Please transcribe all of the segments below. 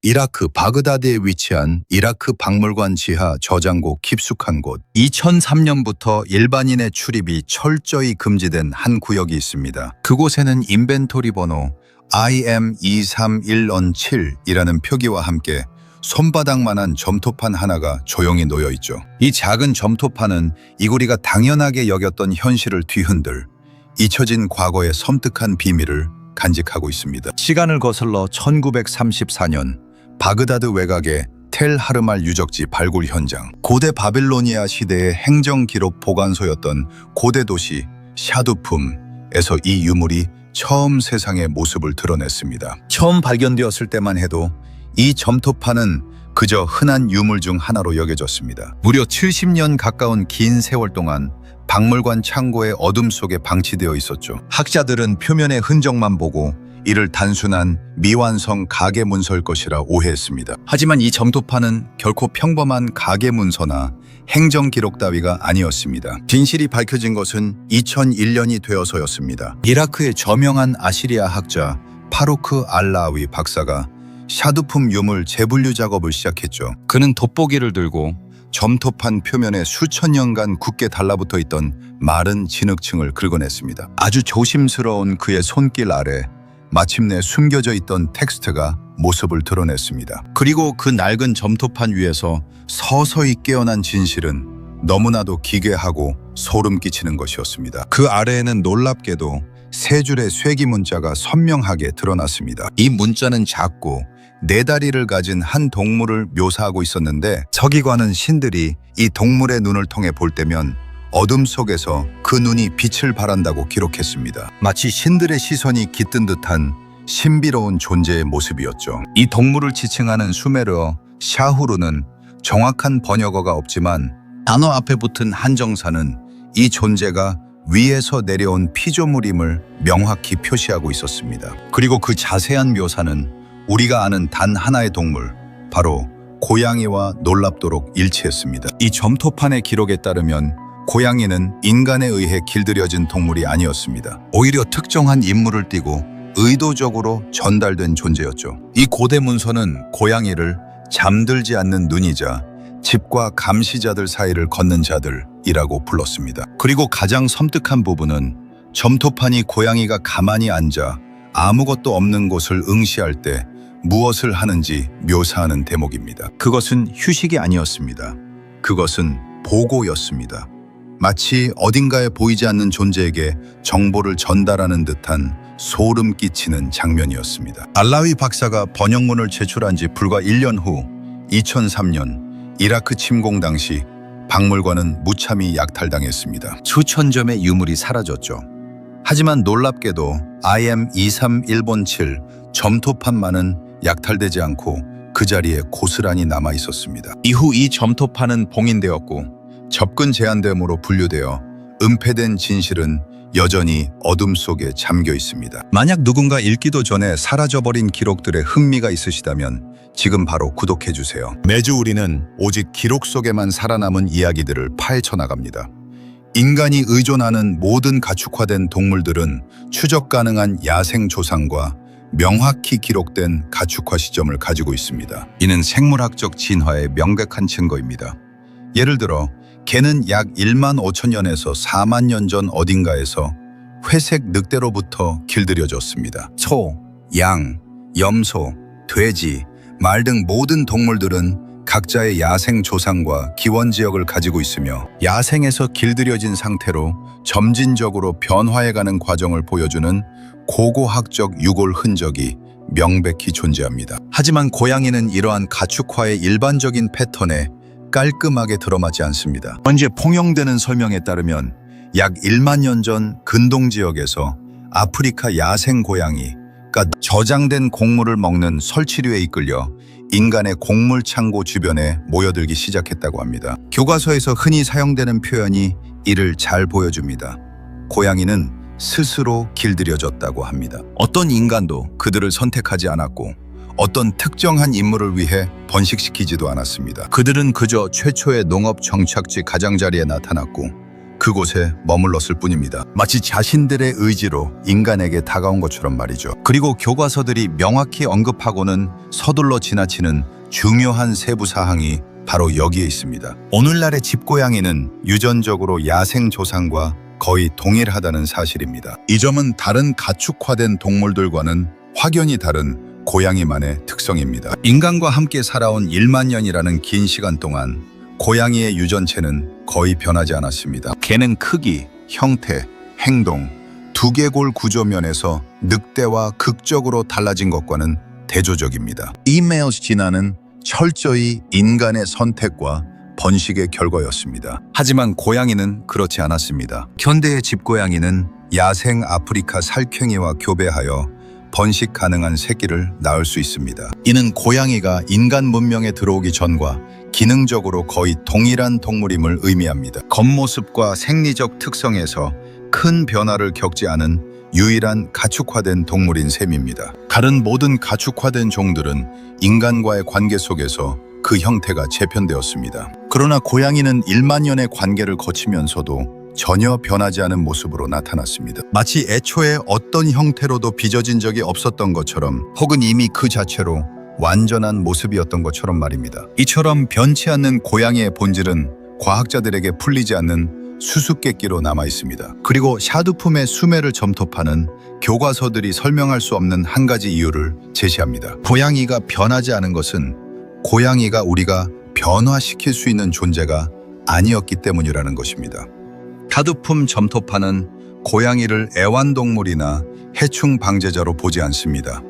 이라크 바그다드에 위치한 이라크 박물관 지하 저장고 깊숙한 곳. 2003년부터 일반인의 출입이 철저히 금지된 한 구역이 있습니다. 그곳에는 인벤토리 번호 IM231-7이라는 표기와 함께 손바닥만한 점토판 하나가 조용히 놓여 있죠. 이 작은 점토판은 이고리가 당연하게 여겼던 현실을 뒤흔들 잊혀진 과거의 섬뜩한 비밀을 간직하고 있습니다. 시간을 거슬러 1934년 바그다드 외곽의 텔 하르말 유적지 발굴 현장. 고대 바빌로니아 시대의 행정기록 보관소였던 고대 도시 샤두품에서 이 유물이 처음 세상의 모습을 드러냈습니다. 처음 발견되었을 때만 해도 이 점토판은 그저 흔한 유물 중 하나로 여겨졌습니다. 무려 70년 가까운 긴 세월 동안 박물관 창고의 어둠 속에 방치되어 있었죠. 학자들은 표면의 흔적만 보고 이를 단순한 미완성 가계 문서일 것이라 오해했습니다. 하지만 이 점토판은 결코 평범한 가계 문서나 행정 기록 따위가 아니었습니다. 진실이 밝혀진 것은 2001년이 되어서였습니다. 이라크의 저명한 아시리아 학자 파루크 알라위 박사가 샤두품 유물 재분류 작업을 시작했죠. 그는 돋보기를 들고 점토판 표면에 수천 년간 굳게 달라붙어 있던 마른 진흙층을 긁어냈습니다. 아주 조심스러운 그의 손길 아래 마침내 숨겨져 있던 텍스트가 모습을 드러냈습니다. 그리고 그 낡은 점토판 위에서 서서히 깨어난 진실은 너무나도 기괴하고 소름 끼치는 것이었습니다. 그 아래에는 놀랍게도 세 줄의 쇠기 문자가 선명하게 드러났습니다. 이 문자는 작고 네 다리를 가진 한 동물을 묘사하고 있었는데 서기관은 신들이 이 동물의 눈을 통해 볼 때면 어둠 속에서 그 눈이 빛을 발한다고 기록했습니다. 마치 신들의 시선이 깃든 듯한 신비로운 존재의 모습이었죠. 이 동물을 지칭하는 수메르어 샤후르는 정확한 번역어가 없지만 단어 앞에 붙은 한정사는 이 존재가 위에서 내려온 피조물임을 명확히 표시하고 있었습니다. 그리고 그 자세한 묘사는 우리가 아는 단 하나의 동물, 바로 고양이와 놀랍도록 일치했습니다. 이 점토판의 기록에 따르면 고양이는 인간에 의해 길들여진 동물이 아니었습니다. 오히려 특정한 인물을 띠고 의도적으로 전달된 존재였죠. 이 고대 문서는 고양이를 잠들지 않는 눈이자 집과 감시자들 사이를 걷는 자들이라고 불렀습니다. 그리고 가장 섬뜩한 부분은 점토판이 고양이가 가만히 앉아 아무것도 없는 곳을 응시할 때 무엇을 하는지 묘사하는 대목입니다. 그것은 휴식이 아니었습니다. 그것은 보고였습니다. 마치 어딘가에 보이지 않는 존재에게 정보를 전달하는 듯한 소름 끼치는 장면이었습니다. 알라위 박사가 번역문을 제출한 지 불과 1년 후 2003년 이라크 침공 당시 박물관은 무참히 약탈당했습니다. 수천 점의 유물이 사라졌죠. 하지만 놀랍게도 IM231-7 점토판만은 약탈되지 않고 그 자리에 고스란히 남아 있었습니다. 이후 이 점토판은 봉인되었고 접근 제한됨으로 분류되어 은폐된 진실은 여전히 어둠 속에 잠겨 있습니다. 만약 누군가 읽기도 전에 사라져버린 기록들에 흥미가 있으시다면 지금 바로 구독해주세요. 매주 우리는 오직 기록 속에만 살아남은 이야기들을 파헤쳐 나갑니다. 인간이 의존하는 모든 가축화된 동물들은 추적 가능한 야생 조상과 명확히 기록된 가축화 시점을 가지고 있습니다. 이는 생물학적 진화의 명백한 증거입니다. 예를 들어 개는 약 1만 5천 년에서 4만 년 전 어딘가에서 회색 늑대로부터 길들여졌습니다. 소, 양, 염소, 돼지, 말 등 모든 동물들은 각자의 야생 조상과 기원 지역을 가지고 있으며 야생에서 길들여진 상태로 점진적으로 변화해가는 과정을 보여주는 고고학적 유골 흔적이 명백히 존재합니다. 하지만 고양이는 이러한 가축화의 일반적인 패턴에 깔끔하게 들어맞지 않습니다. 현재 통용되는 설명에 따르면 약 1만 년 전 근동 지역에서 아프리카 야생 고양이가 저장된 곡물을 먹는 설치류에 이끌려 인간의 곡물 창고 주변에 모여들기 시작했다고 합니다. 교과서에서 흔히 사용되는 표현이 이를 잘 보여줍니다. 고양이는 스스로 길들여졌다고 합니다. 어떤 인간도 그들을 선택하지 않았고 어떤 특정한 인물을 위해 번식시키지도 않았습니다. 그들은 그저 최초의 농업 정착지 가장자리에 나타났고 그곳에 머물렀을 뿐입니다. 마치 자신들의 의지로 인간에게 다가온 것처럼 말이죠. 그리고 교과서들이 명확히 언급하고는 서둘러 지나치는 중요한 세부 사항이 바로 여기에 있습니다. 오늘날의 집고양이는 유전적으로 야생 조상과 거의 동일하다는 사실입니다. 이 점은 다른 가축화된 동물들과는 확연히 다른 고양이만의 특성입니다. 인간과 함께 살아온 1만 년이라는 긴 시간 동안 고양이의 유전체는 거의 변하지 않았습니다. 개는 크기, 형태, 행동, 두개골 구조면에서 늑대와 극적으로 달라진 것과는 대조적입니다. 이 메어스 진화는 철저히 인간의 선택과 번식의 결과였습니다. 하지만 고양이는 그렇지 않았습니다. 현대의 집고양이는 야생 아프리카 살쾡이와 교배하여 번식 가능한 새끼를 낳을 수 있습니다. 이는 고양이가 인간 문명에 들어오기 전과 기능적으로 거의 동일한 동물임을 의미합니다. 겉모습과 생리적 특성에서 큰 변화를 겪지 않은 유일한 가축화된 동물인 셈입니다. 다른 모든 가축화된 종들은 인간과의 관계 속에서 그 형태가 재편되었습니다. 그러나 고양이는 1만 년의 관계를 거치면서도 전혀 변하지 않은 모습으로 나타났습니다. 마치 애초에 어떤 형태로도 빚어진 적이 없었던 것처럼, 혹은 이미 그 자체로 완전한 모습이었던 것처럼 말입니다. 이처럼 변치 않는 고양이의 본질은 과학자들에게 풀리지 않는 수수께끼로 남아 있습니다. 그리고 샤두품의 수매를 점토파는 교과서들이 설명할 수 없는 한 가지 이유를 제시합니다. 고양이가 변하지 않은 것은 고양이가 우리가 변화시킬 수 있는 존재가 아니었기 때문이라는 것입니다. 샤두품 점토파는 고양이를 애완동물이나 해충 방제자로 보지 않습니다.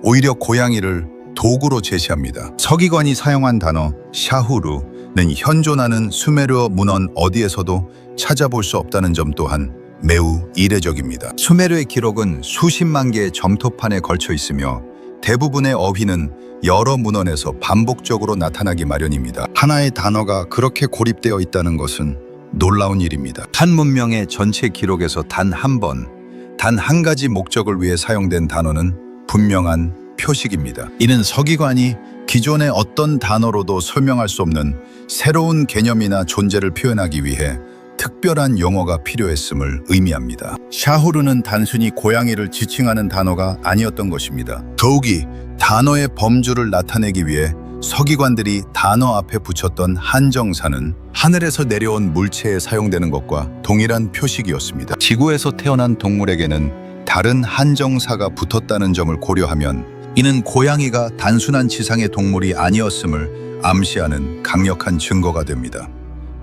오히려 고양이를 도구로 제시합니다. 서기관이 사용한 단어 샤후루는 현존하는 수메르어 문헌 어디에서도 찾아볼 수 없다는 점 또한 매우 이례적입니다. 수메르의 기록은 수십만 개의 점토판에 걸쳐 있으며 대부분의 어휘는 여러 문헌에서 반복적으로 나타나기 마련입니다. 하나의 단어가 그렇게 고립되어 있다는 것은 놀라운 일입니다. 한 문명의 전체 기록에서 단 한 번, 단 한 가지 목적을 위해 사용된 단어는 분명한 표식입니다. 이는 서기관이 기존의 어떤 단어로도 설명할 수 없는 새로운 개념이나 존재를 표현하기 위해 특별한 용어가 필요했음을 의미합니다. 샤후르는 단순히 고양이를 지칭하는 단어가 아니었던 것입니다. 더욱이 단어의 범주를 나타내기 위해 서기관들이 단어 앞에 붙였던 한정사는 하늘에서 내려온 물체에 사용되는 것과 동일한 표식이었습니다. 지구에서 태어난 동물에게는 다른 한정사가 붙었다는 점을 고려하면 이는 고양이가 단순한 지상의 동물이 아니었음을 암시하는 강력한 증거가 됩니다.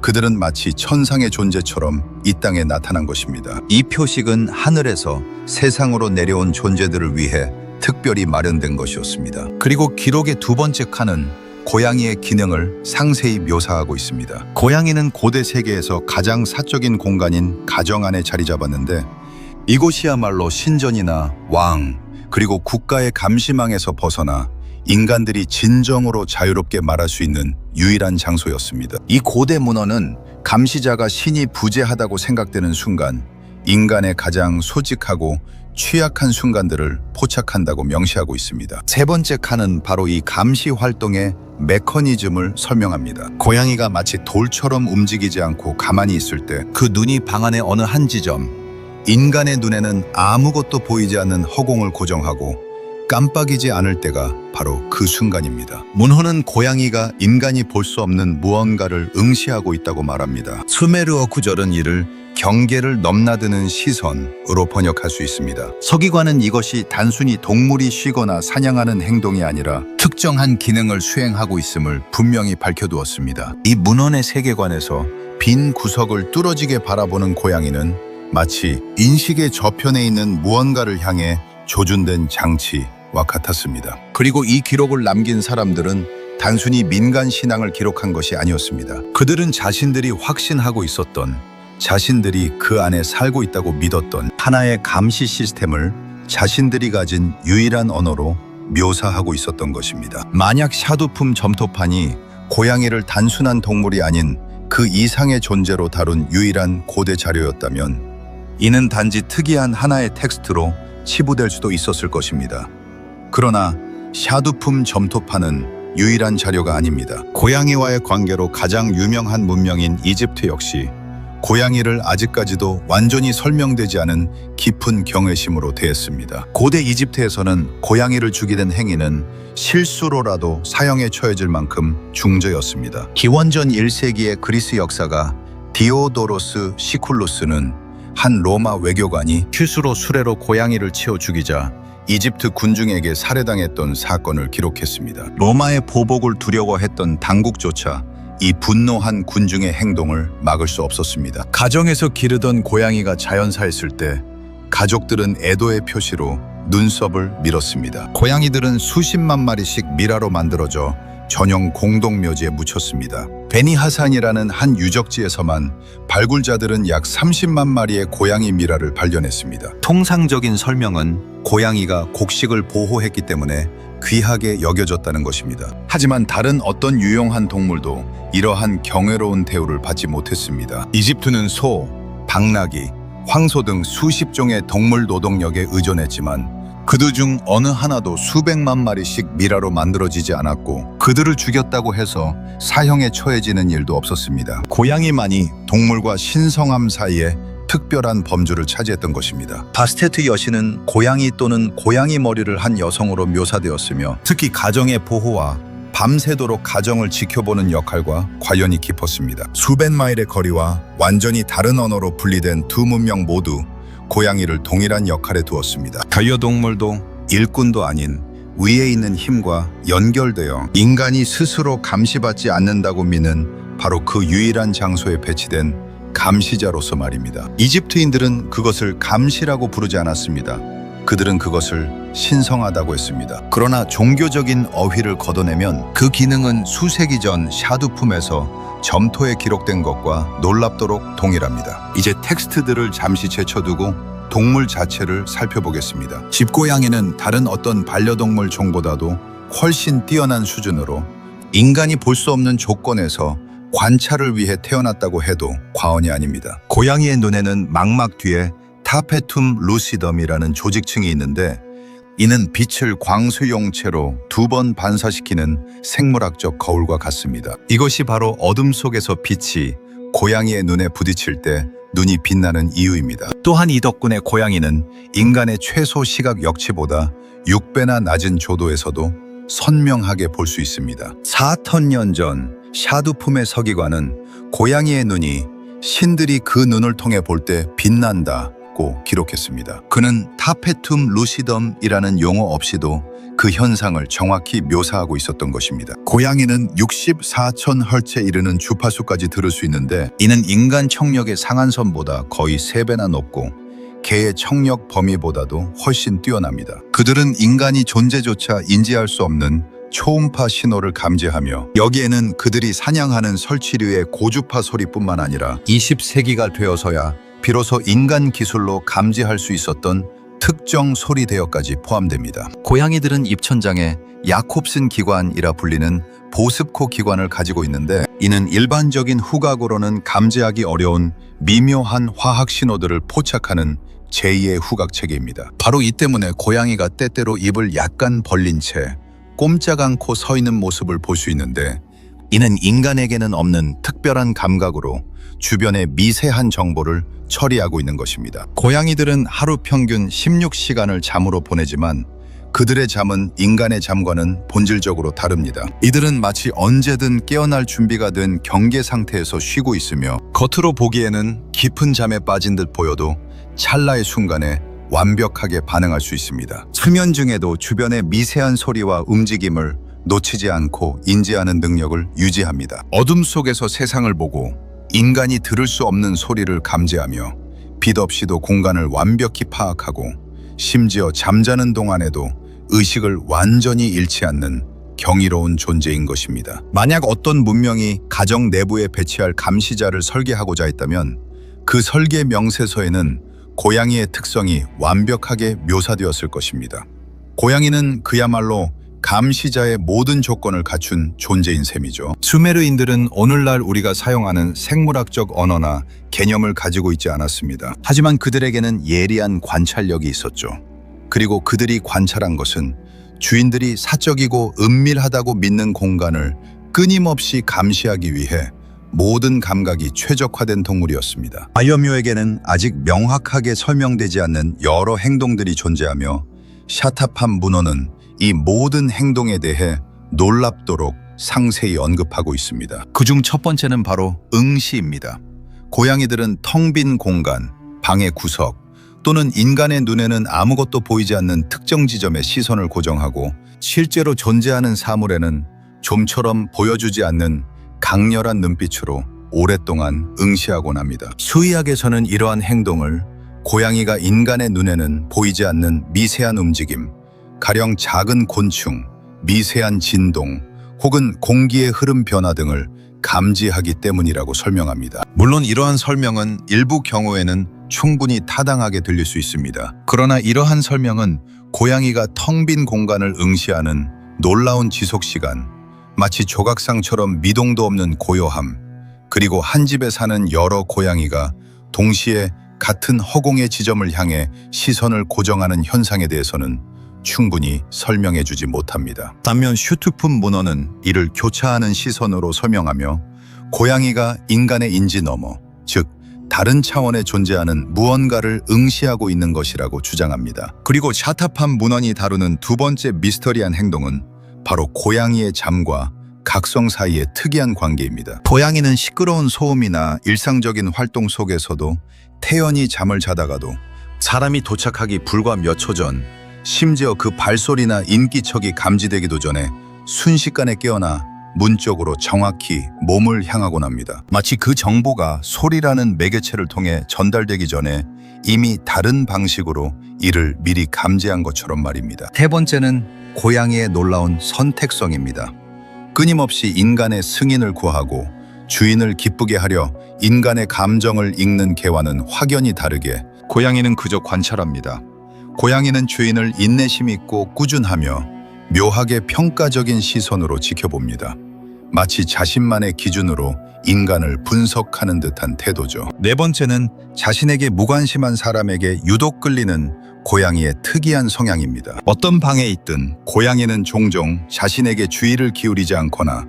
그들은 마치 천상의 존재처럼 이 땅에 나타난 것입니다. 이 표식은 하늘에서 세상으로 내려온 존재들을 위해 특별히 마련된 것이었습니다. 그리고 기록의 두 번째 칸은 고양이의 기능을 상세히 묘사하고 있습니다. 고양이는 고대 세계에서 가장 사적인 공간인 가정 안에 자리 잡았는데, 이곳이야말로 신전이나 왕, 그리고 국가의 감시망에서 벗어나 인간들이 진정으로 자유롭게 말할 수 있는 유일한 장소였습니다. 이 고대 문헌은 감시자가 신이 부재하다고 생각되는 순간 인간의 가장 소직하고 취약한 순간들을 포착한다고 명시하고 있습니다. 세 번째 칸은 바로 이 감시 활동의 메커니즘을 설명합니다. 고양이가 마치 돌처럼 움직이지 않고 가만히 있을 때 그 눈이 방 안의 어느 한 지점, 인간의 눈에는 아무것도 보이지 않는 허공을 고정하고 깜빡이지 않을 때가 바로 그 순간입니다. 문헌은 고양이가 인간이 볼 수 없는 무언가를 응시하고 있다고 말합니다. 수메르어 구절은 이를 경계를 넘나드는 시선으로 번역할 수 있습니다. 서기관은 이것이 단순히 동물이 쉬거나 사냥하는 행동이 아니라 특정한 기능을 수행하고 있음을 분명히 밝혀두었습니다. 이 문헌의 세계관에서 빈 구석을 뚫어지게 바라보는 고양이는 마치 인식의 저편에 있는 무언가를 향해 조준된 장치와 같았습니다. 그리고 이 기록을 남긴 사람들은 단순히 민간 신앙을 기록한 것이 아니었습니다. 그들은 자신들이 확신하고 있었던, 자신들이 그 안에 살고 있다고 믿었던 하나의 감시 시스템을 자신들이 가진 유일한 언어로 묘사하고 있었던 것입니다. 만약 샤두품 점토판이 고양이를 단순한 동물이 아닌 그 이상의 존재로 다룬 유일한 고대 자료였다면 이는 단지 특이한 하나의 텍스트로 치부될 수도 있었을 것입니다. 그러나 샤두품 점토판은 유일한 자료가 아닙니다. 고양이와의 관계로 가장 유명한 문명인 이집트 역시 고양이를 아직까지도 완전히 설명되지 않은 깊은 경외심으로 대했습니다. 고대 이집트에서는 고양이를 죽이는 행위는 실수로라도 사형에 처해질 만큼 중저였습니다. 기원전 1세기의 그리스 역사가 디오도로스 시쿨루스는 한 로마 외교관이 실수로 수레로 고양이를 치어 죽이자 이집트 군중에게 살해당했던 사건을 기록했습니다. 로마의 보복을 두려워했던 당국조차 이 분노한 군중의 행동을 막을 수 없었습니다. 가정에서 기르던 고양이가 자연사했을 때 가족들은 애도의 표시로 눈썹을 밀었습니다. 고양이들은 수십만 마리씩 미라로 만들어져 전용 공동묘지에 묻혔습니다. 베니하산이라는 한 유적지에서만 발굴자들은 약 30만 마리의 고양이 미라를 발견했습니다. 통상적인 설명은 고양이가 곡식을 보호했기 때문에 귀하게 여겨졌다는 것입니다. 하지만 다른 어떤 유용한 동물도 이러한 경외로운 대우를 받지 못했습니다. 이집트는 소, 당나귀, 황소 등 수십 종의 동물 노동력에 의존했지만 그들 중 어느 하나도 수백만 마리씩 미라로 만들어지지 않았고 그들을 죽였다고 해서 사형에 처해지는 일도 없었습니다. 고양이만이 동물과 신성함 사이에 특별한 범주를 차지했던 것입니다. 바스테트 여신은 고양이 또는 고양이 머리를 한 여성으로 묘사되었으며 특히 가정의 보호와 밤새도록 가정을 지켜보는 역할과 관련이 깊었습니다. 수백 마일의 거리와 완전히 다른 언어로 분리된 두 문명 모두 고양이를 동일한 역할에 두었습니다. 반려동물도 일꾼도 아닌 위에 있는 힘과 연결되어 인간이 스스로 감시받지 않는다고 믿는 바로 그 유일한 장소에 배치된 감시자로서 말입니다. 이집트인들은 그것을 감시라고 부르지 않았습니다. 그들은 그것을 신성하다고 했습니다. 그러나 종교적인 어휘를 걷어내면 그 기능은 수세기 전 샤두품에서 점토에 기록된 것과 놀랍도록 동일합니다. 이제 텍스트들을 잠시 제쳐두고 동물 자체를 살펴보겠습니다. 집고양이는 다른 어떤 반려동물 종보다도 훨씬 뛰어난 수준으로 인간이 볼 수 없는 조건에서 관찰을 위해 태어났다고 해도 과언이 아닙니다. 고양이의 눈에는 망막 뒤에 타페툼 루시덤이라는 조직층이 있는데 이는 빛을 광수용체로 2번 반사시키는 생물학적 거울과 같습니다. 이것이 바로 어둠 속에서 빛이 고양이의 눈에 부딪힐 때 눈이 빛나는 이유입니다. 또한 이 덕분에 고양이는 인간의 최소 시각 역치보다 6배나 낮은 조도에서도 선명하게 볼 수 있습니다. 4,000년 전 샤두품의 서기관은 고양이의 눈이 신들이 그 눈을 통해 볼 때 빛난다고 기록했습니다. 그는 타페툼 루시덤이라는 용어 없이도 그 현상을 정확히 묘사하고 있었던 것입니다. 고양이는 64,000 헐츠에 이르는 주파수까지 들을 수 있는데 이는 인간 청력의 상한선보다 거의 3배나 높고 개의 청력 범위보다도 훨씬 뛰어납니다. 그들은 인간이 존재조차 인지할 수 없는 초음파 신호를 감지하며 여기에는 그들이 사냥하는 설치류의 고주파 소리뿐만 아니라 20세기가 되어서야 비로소 인간 기술로 감지할 수 있었던 특정 소리 대역까지 포함됩니다. 고양이들은 입천장에 야콥슨 기관이라 불리는 보습코 기관을 가지고 있는데 이는 일반적인 후각으로는 감지하기 어려운 미묘한 화학 신호들을 포착하는 제2의 후각 체계입니다. 바로 이 때문에 고양이가 때때로 입을 약간 벌린 채 꼼짝 않고 서 있는 모습을 볼 수 있는데 이는 인간에게는 없는 특별한 감각으로 주변의 미세한 정보를 처리하고 있는 것입니다. 고양이들은 하루 평균 16시간을 잠으로 보내지만 그들의 잠은 인간의 잠과는 본질적으로 다릅니다. 이들은 마치 언제든 깨어날 준비가 된 경계 상태에서 쉬고 있으며 겉으로 보기에는 깊은 잠에 빠진 듯 보여도 찰나의 순간에 완벽하게 반응할 수 있습니다. 수면 중에도 주변의 미세한 소리와 움직임을 놓치지 않고 인지하는 능력을 유지합니다. 어둠 속에서 세상을 보고 인간이 들을 수 없는 소리를 감지하며 빛 없이도 공간을 완벽히 파악하고 심지어 잠자는 동안에도 의식을 완전히 잃지 않는 경이로운 존재인 것입니다. 만약 어떤 문명이 가정 내부에 배치할 감시자를 설계하고자 했다면 그 설계 명세서에는 고양이의 특성이 완벽하게 묘사되었을 것입니다. 고양이는 그야말로 감시자의 모든 조건을 갖춘 존재인 셈이죠. 수메르인들은 오늘날 우리가 사용하는 생물학적 언어나 개념을 가지고 있지 않았습니다. 하지만 그들에게는 예리한 관찰력이 있었죠. 그리고 그들이 관찰한 것은 주인들이 사적이고 은밀하다고 믿는 공간을 끊임없이 감시하기 위해 모든 감각이 최적화된 동물이었습니다. 바이오묘에게는 아직 명확하게 설명되지 않는 여러 행동들이 존재하며 샤타팜 문헌은 이 모든 행동에 대해 놀랍도록 상세히 언급하고 있습니다. 그중 첫 번째는 바로 응시입니다. 고양이들은 텅 빈 공간, 방의 구석 또는 인간의 눈에는 아무것도 보이지 않는 특정 지점에 시선을 고정하고 실제로 존재하는 사물에는 좀처럼 보여주지 않는 강렬한 눈빛으로 오랫동안 응시하곤 합니다. 수의학에서는 이러한 행동을 고양이가 인간의 눈에는 보이지 않는 미세한 움직임, 가령 작은 곤충, 미세한 진동, 혹은 공기의 흐름 변화 등을 감지하기 때문이라고 설명합니다. 물론 이러한 설명은 일부 경우에는 충분히 타당하게 들릴 수 있습니다. 그러나 이러한 설명은 고양이가 텅 빈 공간을 응시하는 놀라운 지속시간, 마치 조각상처럼 미동도 없는 고요함, 그리고 한 집에 사는 여러 고양이가 동시에 같은 허공의 지점을 향해 시선을 고정하는 현상에 대해서는 충분히 설명해주지 못합니다. 반면 슈트품 문헌은 이를 교차하는 시선으로 설명하며 고양이가 인간의 인지 너머, 즉 다른 차원에 존재하는 무언가를 응시하고 있는 것이라고 주장합니다. 그리고 샤타팜 문헌이 다루는 두 번째 미스터리한 행동은 바로 고양이의 잠과 각성 사이의 특이한 관계입니다. 고양이는 시끄러운 소음이나 일상적인 활동 속에서도 태연히 잠을 자다가도 사람이 도착하기 불과 몇 초 전, 심지어 그 발소리나 인기척이 감지되기도 전에 순식간에 깨어나 문 쪽으로 정확히 몸을 향하곤 합니다. 마치 그 정보가 소리라는 매개체를 통해 전달되기 전에 이미 다른 방식으로 이를 미리 감지한 것처럼 말입니다. 세 번째는 고양이의 놀라운 선택성입니다. 끊임없이 인간의 승인을 구하고 주인을 기쁘게 하려 인간의 감정을 읽는 개와는 확연히 다르게 고양이는 그저 관찰합니다. 고양이는 주인을 인내심 있고 꾸준하며 묘하게 평가적인 시선으로 지켜봅니다. 마치 자신만의 기준으로 인간을 분석하는 듯한 태도죠. 네 번째는 자신에게 무관심한 사람에게 유독 끌리는 고양이의 특이한 성향입니다. 어떤 방에 있든 고양이는 종종 자신에게 주의를 기울이지 않거나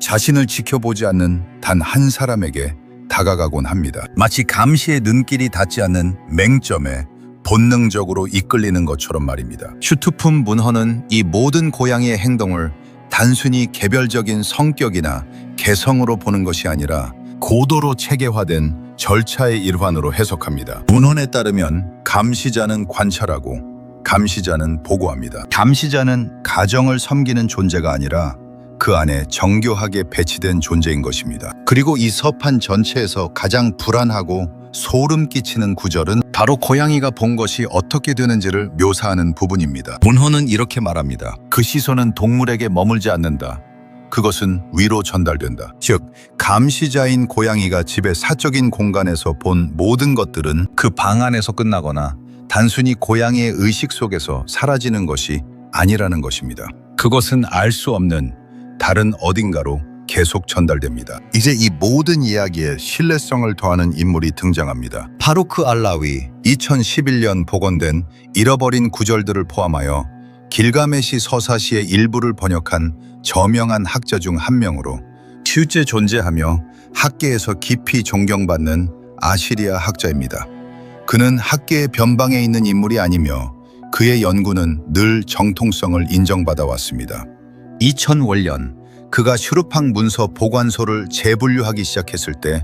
자신을 지켜보지 않는 단 한 사람에게 다가가곤 합니다. 마치 감시의 눈길이 닿지 않는 맹점에 본능적으로 이끌리는 것처럼 말입니다. 슈트품 문헌은 이 모든 고양이의 행동을 단순히 개별적인 성격이나 개성으로 보는 것이 아니라 고도로 체계화된 절차의 일환으로 해석합니다. 문헌에 따르면 감시자는 관찰하고 감시자는 보고합니다. 감시자는 가정을 섬기는 존재가 아니라 그 안에 정교하게 배치된 존재인 것입니다. 그리고 이 서판 전체에서 가장 불안하고 소름 끼치는 구절은 바로 고양이가 본 것이 어떻게 되는지를 묘사하는 부분입니다. 문헌은 이렇게 말합니다. 그 시선은 동물에게 머물지 않는다. 그것은 위로 전달된다. 즉, 감시자인 고양이가 집의 사적인 공간에서 본 모든 것들은 그 방 안에서 끝나거나 단순히 고양이의 의식 속에서 사라지는 것이 아니라는 것입니다. 그것은 알 수 없는 다른 어딘가로 계속 전달됩니다. 이제 이 모든 이야기에 신뢰성을 더하는 인물이 등장합니다. 파루크 알라위, 2011년 복원된 잃어버린 구절들을 포함하여 길가메시 서사시의 일부를 번역한 저명한 학자 중 한 명으로 실제 존재하며 학계에서 깊이 존경받는 아시리아 학자입니다. 그는 학계의 변방에 있는 인물이 아니며 그의 연구는 늘 정통성을 인정받아 왔습니다. 2005년 그가 슈르팡 문서 보관소를 재분류하기 시작했을 때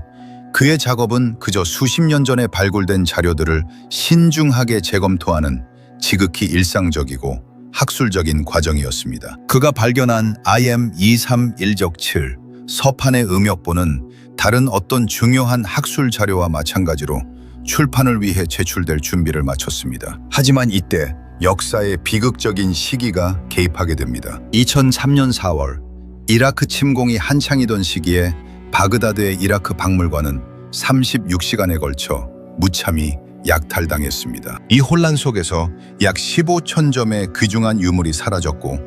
그의 작업은 그저 수십 년 전에 발굴된 자료들을 신중하게 재검토하는 지극히 일상적이고 학술적인 과정이었습니다. 그가 발견한 IM231-7 서판의 음역본은 다른 어떤 중요한 학술 자료와 마찬가지로 출판을 위해 제출될 준비를 마쳤습니다. 하지만 이때 역사의 비극적인 시기가 개입하게 됩니다. 2003년 4월 이라크 침공이 한창이던 시기에 바그다드의 이라크 박물관은 36시간에 걸쳐 무참히 약탈당했습니다. 이 혼란 속에서 약 15천 점의 귀중한 유물이 사라졌고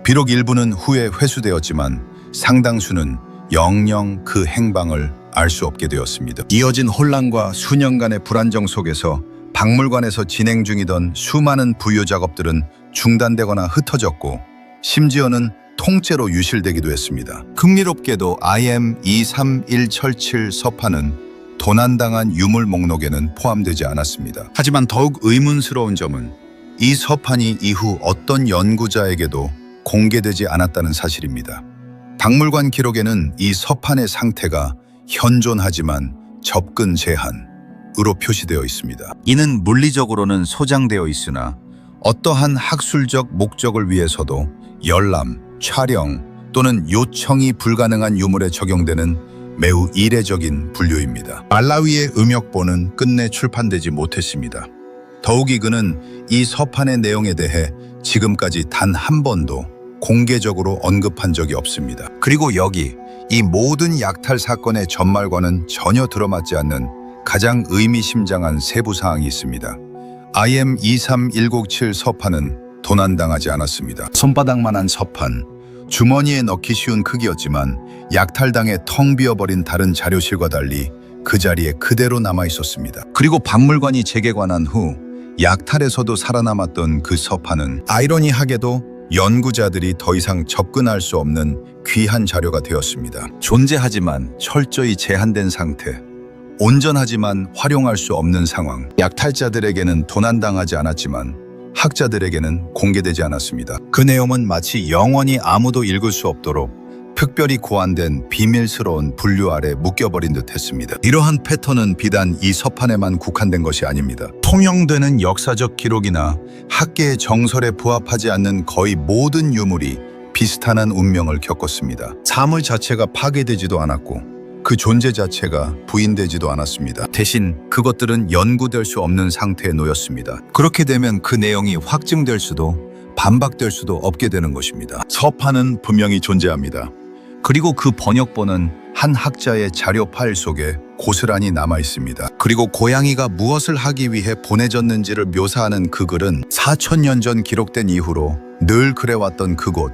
비록 일부는 후에 회수되었지만 상당수는 영영 그 행방을 알 수 없게 되었습니다. 이어진 혼란과 수년간의 불안정 속에서 박물관에서 진행 중이던 수많은 부유 작업들은 중단되거나 흩어졌고 심지어는 통째로 유실되기도 했습니다. 흥미롭게도 IM231 철칠 서판은 도난당한 유물 목록에는 포함되지 않았습니다. 하지만 더욱 의문스러운 점은 이 서판이 이후 어떤 연구자에게도 공개되지 않았다는 사실입니다. 박물관 기록에는 이 서판의 상태가 현존하지만 접근 제한으로 표시되어 있습니다. 이는 물리적으로는 소장되어 있으나 어떠한 학술적 목적을 위해서도 열람, 촬영 또는 요청이 불가능한 유물에 적용되는 매우 이례적인 분류입니다. 말라위의 음역본은 끝내 출판되지 못했습니다. 더욱이 그는 이 서판의 내용에 대해 지금까지 단 한 번도 공개적으로 언급한 적이 없습니다. 그리고 여기 이 모든 약탈 사건의 전말과는 전혀 들어맞지 않는 가장 의미심장한 세부사항이 있습니다. IM23107 서판은 도난당하지 않았습니다. 손바닥만한 서판, 주머니에 넣기 쉬운 크기였지만 약탈당해 텅 비어버린 다른 자료실과 달리 그 자리에 그대로 남아 있었습니다. 그리고 박물관이 재개관한 후 약탈에서도 살아남았던 그 서판은 아이러니하게도 연구자들이 더 이상 접근할 수 없는 귀한 자료가 되었습니다. 존재하지만 철저히 제한된 상태, 온전하지만 활용할 수 없는 상황. 약탈자들에게는 도난당하지 않았지만 학자들에게는 공개되지 않았습니다. 그 내용은 마치 영원히 아무도 읽을 수 없도록 특별히 고안된 비밀스러운 분류 아래 묶여버린 듯 했습니다. 이러한 패턴은 비단 이 서판에만 국한된 것이 아닙니다. 통용되는 역사적 기록이나 학계의 정설에 부합하지 않는 거의 모든 유물이 비슷한 운명을 겪었습니다. 사물 자체가 파괴되지도 않았고 그 존재 자체가 부인되지도 않았습니다. 대신 그것들은 연구될 수 없는 상태에 놓였습니다. 그렇게 되면 그 내용이 확증될 수도 반박될 수도 없게 되는 것입니다. 서판은 분명히 존재합니다. 그리고 그 번역본은 한 학자의 자료 파일 속에 고스란히 남아 있습니다. 그리고 고양이가 무엇을 하기 위해 보내졌는지를 묘사하는 그 글은 4000년 전 기록된 이후로 늘 그래왔던 그곳,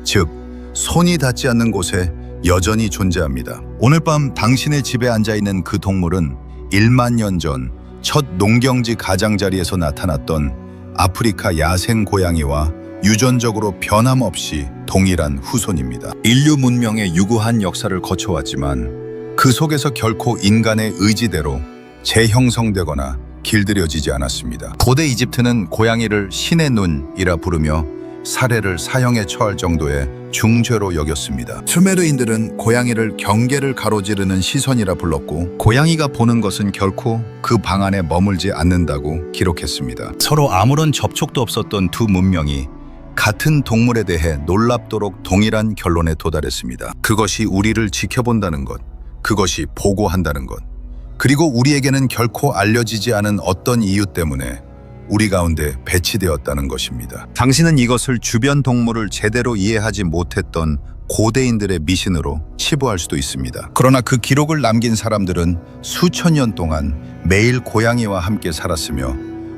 즉 손이 닿지 않는 곳에 여전히 존재합니다. 오늘 밤 당신의 집에 앉아있는 그 동물은 1만 년 전 첫 농경지 가장자리에서 나타났던 아프리카 야생 고양이와 유전적으로 변함없이 동일한 후손입니다. 인류 문명의 유구한 역사를 거쳐왔지만 그 속에서 결코 인간의 의지대로 재형성되거나 길들여지지 않았습니다. 고대 이집트는 고양이를 신의 눈이라 부르며 살해를 사형에 처할 정도의 중죄로 여겼습니다. 수메르인들은 고양이를 경계를 가로지르는 시선이라 불렀고 고양이가 보는 것은 결코 그 방 안에 머물지 않는다고 기록했습니다. 서로 아무런 접촉도 없었던 두 문명이 같은 동물에 대해 놀랍도록 동일한 결론에 도달했습니다. 그것이 우리를 지켜본다는 것, 그것이 보고한다는 것, 그리고 우리에게는 결코 알려지지 않은 어떤 이유 때문에 우리 가운데 배치되었다는 것입니다. 당신은 이것을 주변 동물을 제대로 이해하지 못했던 고대인들의 미신으로 치부할 수도 있습니다. 그러나 그 기록을 남긴 사람들은 수천 년 동안 매일 고양이와 함께 살았으며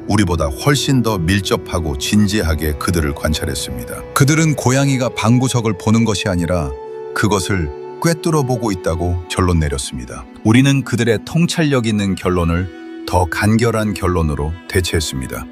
우리보다 훨씬 더 밀접하고 진지하게 그들을 관찰했습니다. 그들은 고양이가 방구석을 보는 것이 아니라 그것을 꿰뚫어 보고 있다고 결론 내렸습니다. 우리는 그들의 통찰력 있는 결론을 더 간결한 결론으로 대체했습니다.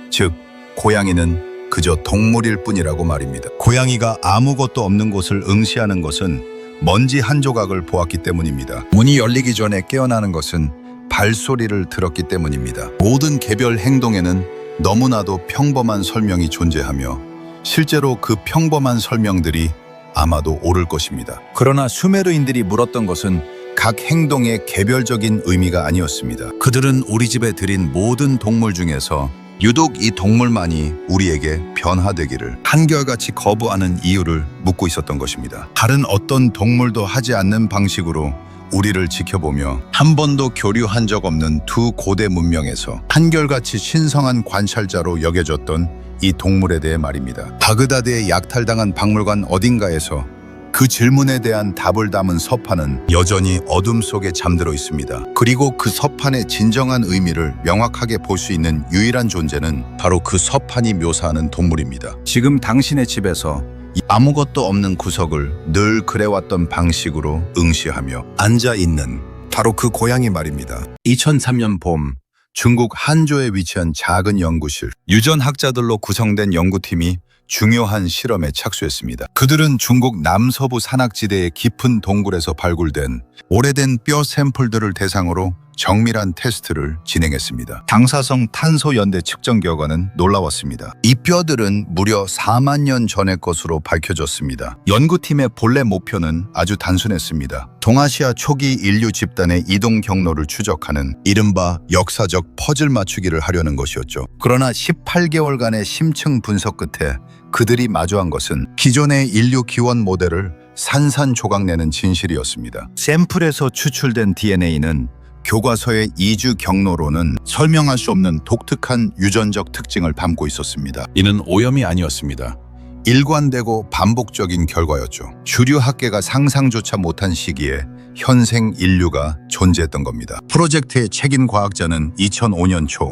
즉, 고양이는 그저 동물일 뿐이라고 말입니다. 고양이가 아무것도 없는 곳을 응시하는 것은 먼지 한 조각을 보았기 때문입니다. 문이 열리기 전에 깨어나는 것은 발소리를 들었기 때문입니다. 모든 개별 행동에는 너무나도 평범한 설명이 존재하며 실제로 그 평범한 설명들이 아마도 옳을 것입니다. 그러나 수메르인들이 물었던 것은 각 행동의 개별적인 의미가 아니었습니다. 그들은 우리 집에 들인 모든 동물 중에서 유독 이 동물만이 우리에게 변화되기를 한결같이 거부하는 이유를 묻고 있었던 것입니다. 다른 어떤 동물도 하지 않는 방식으로 우리를 지켜보며 한 번도 교류한 적 없는 두 고대 문명에서 한결같이 신성한 관찰자로 여겨졌던 이 동물에 대해 말입니다. 바그다드에 약탈당한 박물관 어딘가에서 그 질문에 대한 답을 담은 서판은 여전히 어둠 속에 잠들어 있습니다. 그리고 그 서판의 진정한 의미를 명확하게 볼 수 있는 유일한 존재는 바로 그 서판이 묘사하는 동물입니다. 지금 당신의 집에서 아무것도 없는 구석을 늘 그래왔던 방식으로 응시하며 앉아있는 바로 그 고양이 말입니다. 2003년 봄 중국 한조에 위치한 작은 연구실, 유전학자들로 구성된 연구팀이 중요한 실험에 착수했습니다. 그들은 중국 남서부 산악지대의 깊은 동굴에서 발굴된 오래된 뼈 샘플들을 대상으로 정밀한 테스트를 진행했습니다. 방사성 탄소 연대 측정 결과는 놀라웠습니다. 이 뼈들은 무려 4만 년 전의 것으로 밝혀졌습니다. 연구팀의 본래 목표는 아주 단순했습니다. 동아시아 초기 인류 집단의 이동 경로를 추적하는 이른바 역사적 퍼즐 맞추기를 하려는 것이었죠. 그러나 18개월간의 심층 분석 끝에 그들이 마주한 것은 기존의 인류 기원 모델을 산산조각내는 진실이었습니다. 샘플에서 추출된 DNA는 교과서의 이주 경로로는 설명할 수 없는 독특한 유전적 특징을 담고 있었습니다. 이는 오염이 아니었습니다. 일관되고 반복적인 결과였죠. 주류 학계가 상상조차 못한 시기에 현생 인류가 존재했던 겁니다. 프로젝트의 책임 과학자는 2005년 초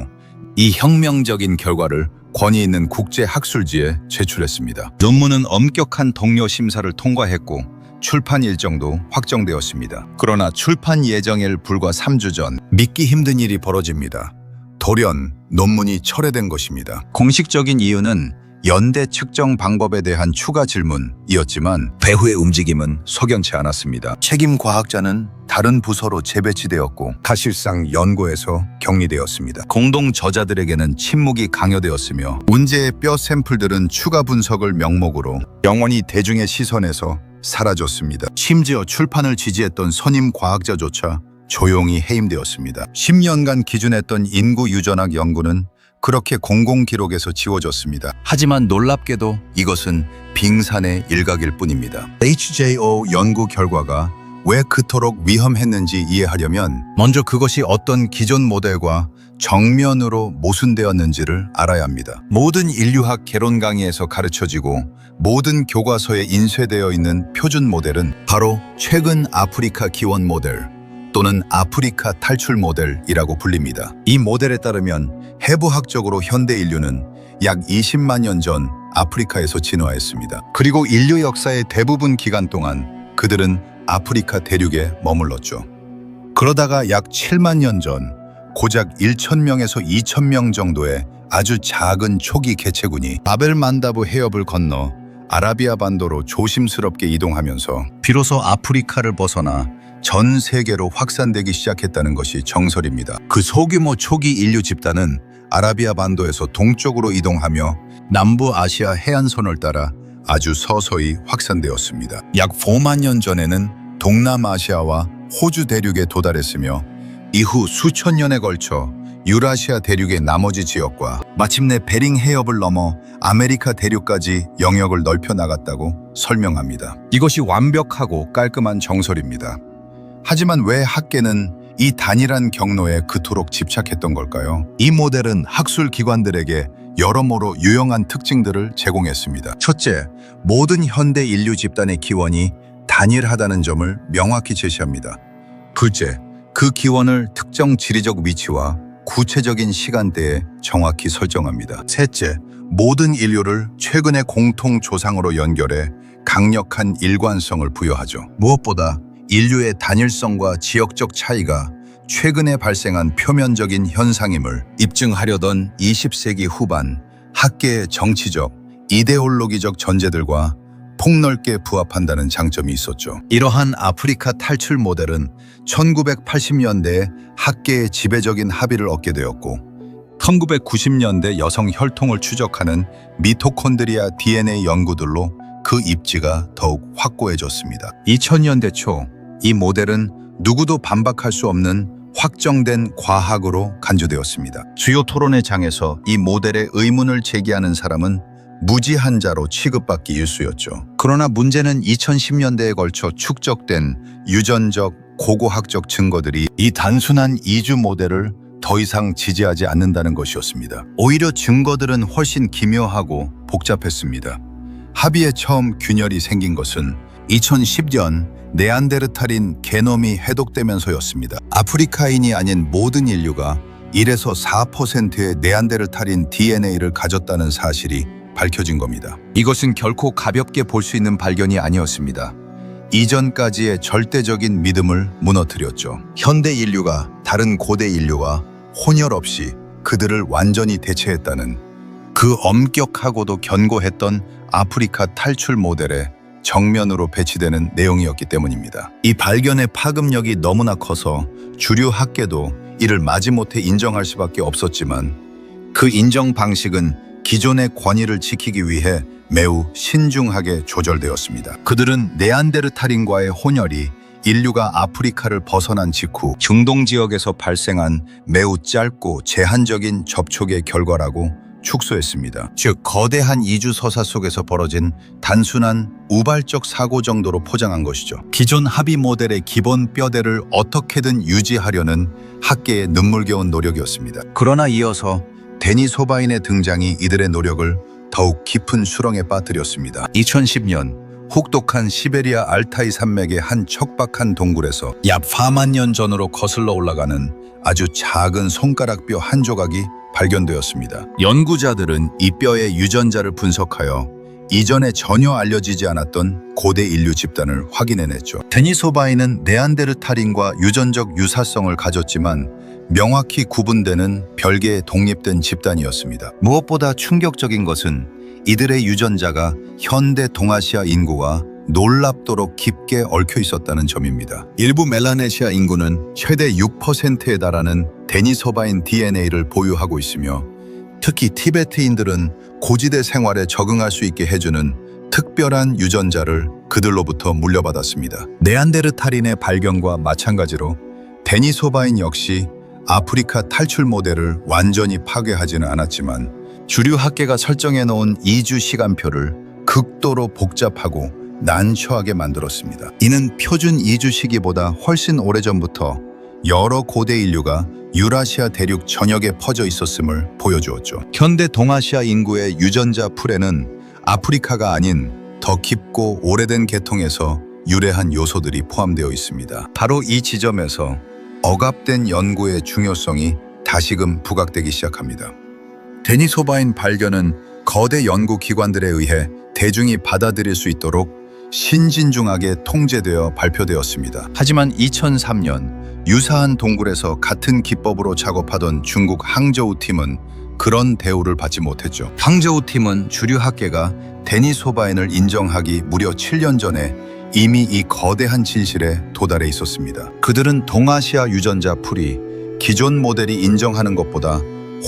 이 혁명적인 결과를 권위 있는 국제 학술지에 제출했습니다. 논문은 엄격한 동료 심사를 통과했고 출판 일정도 확정되었습니다. 그러나 출판 예정일 불과 3주 전 믿기 힘든 일이 벌어집니다. 돌연 논문이 철회된 것입니다. 공식적인 이유는 연대 측정 방법에 대한 추가 질문이었지만 배후의 움직임은 석연치 않았습니다. 책임 과학자는 다른 부서로 재배치되었고 사실상 연구에서 격리되었습니다. 공동 저자들에게는 침묵이 강요되었으며 문제의 뼈 샘플들은 추가 분석을 명목으로 영원히 대중의 시선에서 사라졌습니다. 심지어 출판을 지지했던 선임 과학자조차 조용히 해임되었습니다. 10년간 기준했던 인구 유전학 연구는 그렇게 공공기록에서 지워졌습니다. 하지만 놀랍게도 이것은 빙산의 일각일 뿐입니다. HJO 연구 결과가 왜 그토록 위험했는지 이해하려면 먼저 그것이 어떤 기존 모델과 정면으로 모순되었는지를 알아야 합니다. 모든 인류학 개론 강의에서 가르쳐지고 모든 교과서에 인쇄되어 있는 표준 모델은 바로 최근 아프리카 기원 모델 또는 아프리카 탈출 모델이라고 불립니다. 이 모델에 따르면 해부학적으로 현대 인류는 약 20만 년 전 아프리카에서 진화했습니다. 그리고 인류 역사의 대부분 기간 동안 그들은 아프리카 대륙에 머물렀죠. 그러다가 약 7만 년 전 고작 1,000명에서 2,000명 정도의 아주 작은 초기 개체군이 바벨만다브 해협을 건너 아라비아 반도로 조심스럽게 이동하면서 비로소 아프리카를 벗어나 전 세계로 확산되기 시작했다는 것이 정설입니다. 그 소규모 초기 인류 집단은 아라비아 반도에서 동쪽으로 이동하며 남부 아시아 해안선을 따라 아주 서서히 확산되었습니다. 약 4만 년 전에는 동남아시아와 호주 대륙에 도달했으며 이후 수천 년에 걸쳐 유라시아 대륙의 나머지 지역과 마침내 베링 해협을 넘어 아메리카 대륙까지 영역을 넓혀 나갔다고 설명합니다. 이것이 완벽하고 깔끔한 정설입니다. 하지만 왜 학계는 이 단일한 경로에 그토록 집착했던 걸까요? 이 모델은 학술 기관들에게 여러모로 유용한 특징들을 제공했습니다. 첫째, 모든 현대 인류 집단의 기원이 단일하다는 점을 명확히 제시합니다. 둘째, 그 기원을 특정 지리적 위치와 구체적인 시간대에 정확히 설정합니다. 셋째, 모든 인류를 최근의 공통 조상으로 연결해 강력한 일관성을 부여하죠. 무엇보다 인류의 단일성과 지역적 차이가 최근에 발생한 표면적인 현상임을 입증하려던 20세기 후반 학계의 정치적, 이데올로기적 전제들과 폭넓게 부합한다는 장점이 있었죠. 이러한 아프리카 탈출 모델은 1980년대에 학계의 지배적인 합의를 얻게 되었고 1990년대 여성 혈통을 추적하는 미토콘드리아 DNA 연구들로 그 입지가 더욱 확고해졌습니다. 2000년대 초 이 모델은 누구도 반박할 수 없는 확정된 과학으로 간주되었습니다. 주요 토론회 장에서 이 모델의 의문을 제기하는 사람은 무지한자로 취급받기 일쑤였죠. 그러나 문제는 2010년대에 걸쳐 축적된 유전적, 고고학적 증거들이 이 단순한 이주 모델을 더 이상 지지하지 않는다는 것이었습니다. 오히려 증거들은 훨씬 기묘하고 복잡했습니다. 합의에 처음 균열이 생긴 것은 2010년 네안데르탈인 게놈이 해독되면서였습니다. 아프리카인이 아닌 모든 인류가 1에서 4%의 네안데르탈인 DNA를 가졌다는 사실이 밝혀진 겁니다. 이것은 결코 가볍게 볼 수 있는 발견이 아니었습니다. 이전까지의 절대적인 믿음을 무너뜨렸죠. 현대 인류가 다른 고대 인류와 혼혈 없이 그들을 완전히 대체했다는 그 엄격하고도 견고했던 아프리카 탈출 모델에 정면으로 배치되는 내용이었기 때문입니다. 이 발견의 파급력이 너무나 커서 주류 학계도 이를 마지못해 인정할 수밖에 없었지만 그 인정 방식은 기존의 권위를 지키기 위해 매우 신중하게 조절되었습니다. 그들은 네안데르탈인과의 혼혈이 인류가 아프리카를 벗어난 직후 중동 지역에서 발생한 매우 짧고 제한적인 접촉의 결과라고 축소했습니다. 즉 거대한 이주 서사 속에서 벌어진 단순한 우발적 사고 정도로 포장한 것이죠. 기존 합의 모델의 기본 뼈대를 어떻게든 유지하려는 학계의 눈물겨운 노력이었습니다. 그러나 이어서 데니소바인의 등장이 이들의 노력을 더욱 깊은 수렁에 빠뜨렸습니다. 2010년 혹독한 시베리아 알타이 산맥의 한 척박한 동굴에서 약 4만 년 전으로 거슬러 올라가는 아주 작은 손가락뼈 한 조각이 발견되었습니다. 연구자들은 이 뼈의 유전자를 분석하여 이전에 전혀 알려지지 않았던 고대 인류 집단을 확인해냈죠. 데니소바인은 네안데르탈인과 유전적 유사성을 가졌지만 명확히 구분되는 별개의 독립된 집단이었습니다. 무엇보다 충격적인 것은 이들의 유전자가 현대 동아시아 인구와 놀랍도록 깊게 얽혀 있었다는 점입니다. 일부 멜라네시아 인구는 최대 6%에 달하는 데니소바인 DNA를 보유하고 있으며 특히 티베트인들은 고지대 생활에 적응할 수 있게 해주는 특별한 유전자를 그들로부터 물려받았습니다. 네안데르탈인의 발견과 마찬가지로 데니소바인 역시 아프리카 탈출 모델을 완전히 파괴하지는 않았지만 주류 학계가 설정해 놓은 이주 시간표를 극도로 복잡하고 난처하게 만들었습니다. 이는 표준 이주 시기보다 훨씬 오래전부터 여러 고대 인류가 유라시아 대륙 전역에 퍼져 있었음을 보여주었죠. 현대 동아시아 인구의 유전자 풀에는 아프리카가 아닌 더 깊고 오래된 계통에서 유래한 요소들이 포함되어 있습니다. 바로 이 지점에서 억압된 연구의 중요성이 다시금 부각되기 시작합니다. 데니소바인 발견은 거대 연구기관들에 의해 대중이 받아들일 수 있도록 신진중하게 통제되어 발표되었습니다. 하지만 2003년 유사한 동굴에서 같은 기법으로 작업하던 중국 항저우 팀은 그런 대우를 받지 못했죠. 항저우 팀은 주류 학계가 데니소바인을 인정하기 무려 7년 전에 이미 이 거대한 진실에 도달해 있었습니다. 그들은 동아시아 유전자 풀이 기존 모델이 인정하는 것보다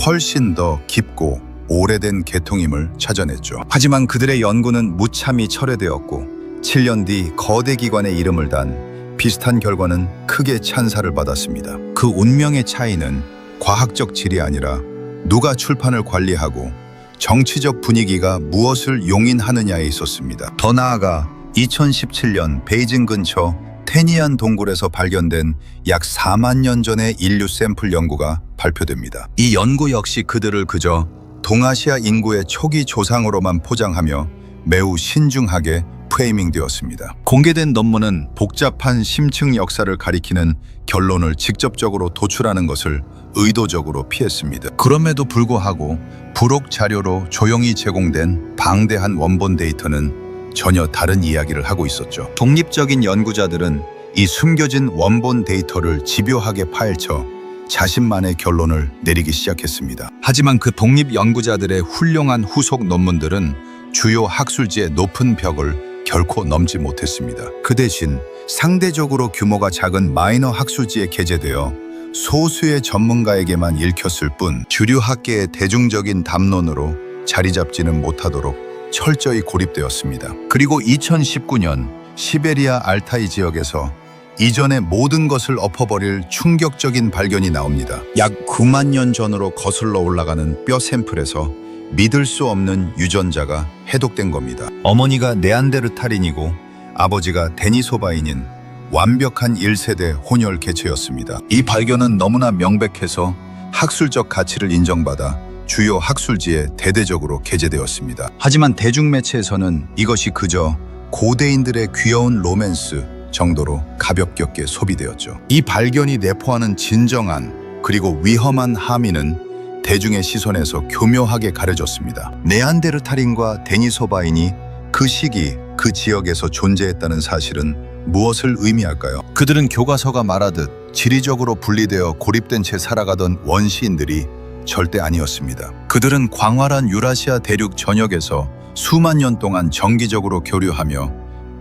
훨씬 더 깊고 오래된 계통임을 찾아냈죠. 하지만 그들의 연구는 무참히 철회되었고 7년 뒤 거대 기관의 이름을 단 비슷한 결과는 크게 찬사를 받았습니다. 그 운명의 차이는 과학적 질이 아니라 누가 출판을 관리하고 정치적 분위기가 무엇을 용인하느냐에 있었습니다. 더 나아가 2017년 베이징 근처 테니안 동굴에서 발견된 약 4만 년 전의 인류 샘플 연구가 발표됩니다. 이 연구 역시 그들을 그저 동아시아 인구의 초기 조상으로만 포장하며 매우 신중하게 프레이밍되었습니다. 공개된 논문은 복잡한 심층 역사를 가리키는 결론을 직접적으로 도출하는 것을 의도적으로 피했습니다. 그럼에도 불구하고 부록 자료로 조용히 제공된 방대한 원본 데이터는 전혀 다른 이야기를 하고 있었죠. 독립적인 연구자들은 이 숨겨진 원본 데이터를 집요하게 파헤쳐 자신만의 결론을 내리기 시작했습니다. 하지만 그 독립 연구자들의 훌륭한 후속 논문들은 주요 학술지의 높은 벽을 결코 넘지 못했습니다. 그 대신 상대적으로 규모가 작은 마이너 학술지에 게재되어 소수의 전문가에게만 읽혔을 뿐 주류 학계의 대중적인 담론으로 자리 잡지는 못하도록 철저히 고립되었습니다. 그리고 2019년 시베리아 알타이 지역에서 이전의 모든 것을 엎어버릴 충격적인 발견이 나옵니다. 약 9만 년 전으로 거슬러 올라가는 뼈 샘플에서 믿을 수 없는 유전자가 해독된 겁니다. 어머니가 네안데르탈인이고 아버지가 데니소바인인 완벽한 1세대 혼혈 개체였습니다. 이 발견은 너무나 명백해서 학술적 가치를 인정받아 주요 학술지에 대대적으로 게재되었습니다. 하지만 대중매체에서는 이것이 그저 고대인들의 귀여운 로맨스 정도로 가볍게 소비되었죠. 이 발견이 내포하는 진정한 그리고 위험한 함의는 대중의 시선에서 교묘하게 가려졌습니다. 네안데르탈인과 데니소바인이 그 시기 그 지역에서 존재했다는 사실은 무엇을 의미할까요? 그들은 교과서가 말하듯 지리적으로 분리되어 고립된 채 살아가던 원시인들이 절대 아니었습니다. 그들은 광활한 유라시아 대륙 전역에서 수만 년 동안 정기적으로 교류하며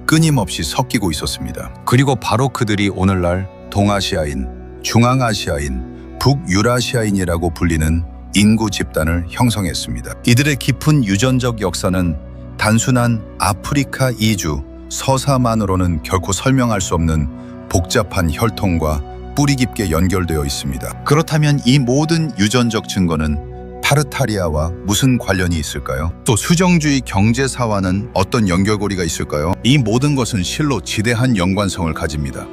끊임없이 섞이고 있었습니다. 그리고 바로 그들이 오늘날 동아시아인, 중앙아시아인, 북유라시아인이라고 불리는 인구 집단을 형성했습니다. 이들의 깊은 유전적 역사는 단순한 아프리카 이주, 서사만으로는 결코 설명할 수 없는 복잡한 혈통과 뿌리 깊게 연결되어 있습니다. 그렇다면 이 모든 유전적 증거는 타르타리아와 무슨 관련이 있을까요? 또 수정주의 경제사와는 어떤 연결고리가 있을까요? 이 모든 것은 실로 지대한 연관성을 가집니다.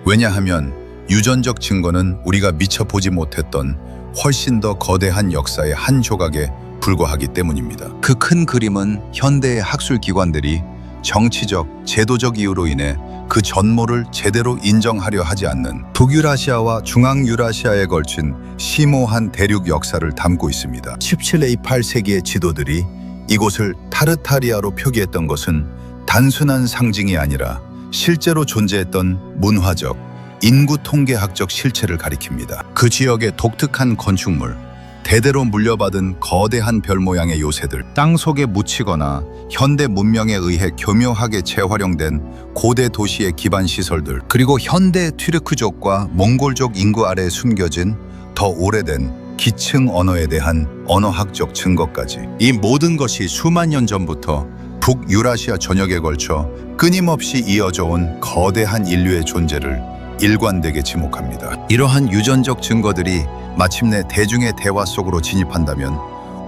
왜냐하면 유전적 증거는 우리가 미처 보지 못했던 훨씬 더 거대한 역사의 한 조각에 불과하기 때문입니다. 그 큰 그림은 현대의 학술기관들이 정치적, 제도적 이유로 인해 그 전모를 제대로 인정하려 하지 않는 북유라시아와 중앙유라시아에 걸친 심오한 대륙 역사를 담고 있습니다. 17A8세기의 지도들이 이곳을 타르타리아로 표기했던 것은 단순한 상징이 아니라 실제로 존재했던 문화적, 인구 통계학적 실체를 가리킵니다. 그 지역의 독특한 건축물, 대대로 물려받은 거대한 별 모양의 요새들, 땅 속에 묻히거나 현대 문명에 의해 교묘하게 재활용된 고대 도시의 기반 시설들, 그리고 현대 튀르크족과 몽골족 인구 아래에 숨겨진 더 오래된 기층 언어에 대한 언어학적 증거까지, 이 모든 것이 수만 년 전부터 북유라시아 전역에 걸쳐 끊임없이 이어져 온 거대한 인류의 존재를 일관되게 지목합니다. 이러한 유전적 증거들이 마침내 대중의 대화 속으로 진입한다면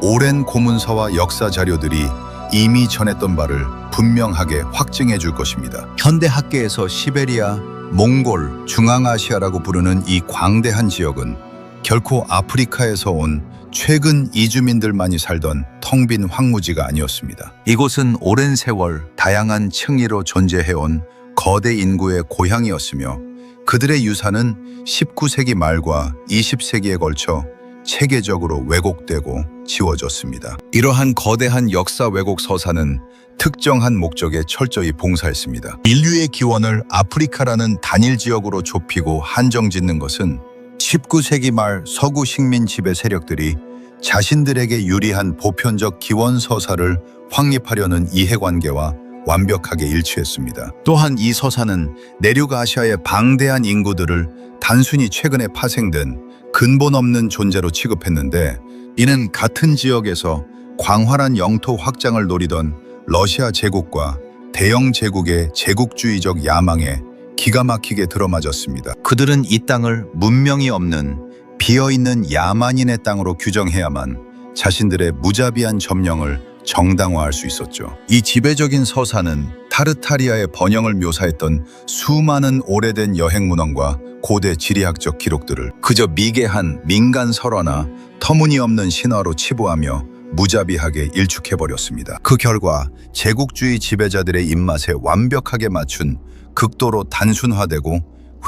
오랜 고문서와 역사 자료들이 이미 전했던 바를 분명하게 확증해 줄 것입니다. 현대 학계에서 시베리아, 몽골, 중앙아시아라고 부르는 이 광대한 지역은 결코 아프리카에서 온 최근 이주민들만이 살던 텅 빈 황무지가 아니었습니다. 이곳은 오랜 세월 다양한 층위로 존재해온 거대 인구의 고향이었으며 그들의 유산은 19세기 말과 20세기에 걸쳐 체계적으로 왜곡되고 지워졌습니다. 이러한 거대한 역사 왜곡 서사는 특정한 목적에 철저히 봉사했습니다. 인류의 기원을 아프리카라는 단일 지역으로 좁히고 한정짓는 것은 19세기 말 서구 식민 지배 세력들이 자신들에게 유리한 보편적 기원 서사를 확립하려는 이해관계와 완벽하게 일치했습니다. 또한 이 서사는 내륙 아시아의 방대한 인구들을 단순히 최근에 파생된 근본 없는 존재로 취급했는데, 이는 같은 지역에서 광활한 영토 확장을 노리던 러시아 제국과 대영 제국의 제국주의적 야망에 기가 막히게 들어맞았습니다. 그들은 이 땅을 문명이 없는 비어있는 야만인의 땅으로 규정해야만 자신들의 무자비한 점령을 정당화할 수 있었죠. 이 지배적인 서사는 타르타리아의 번영을 묘사했던 수많은 오래된 여행 문헌과 고대 지리학적 기록들을 그저 미개한 민간 설화나 터무니없는 신화로 치부하며 무자비하게 일축해버렸습니다. 그 결과 제국주의 지배자들의 입맛에 완벽하게 맞춘 극도로 단순화되고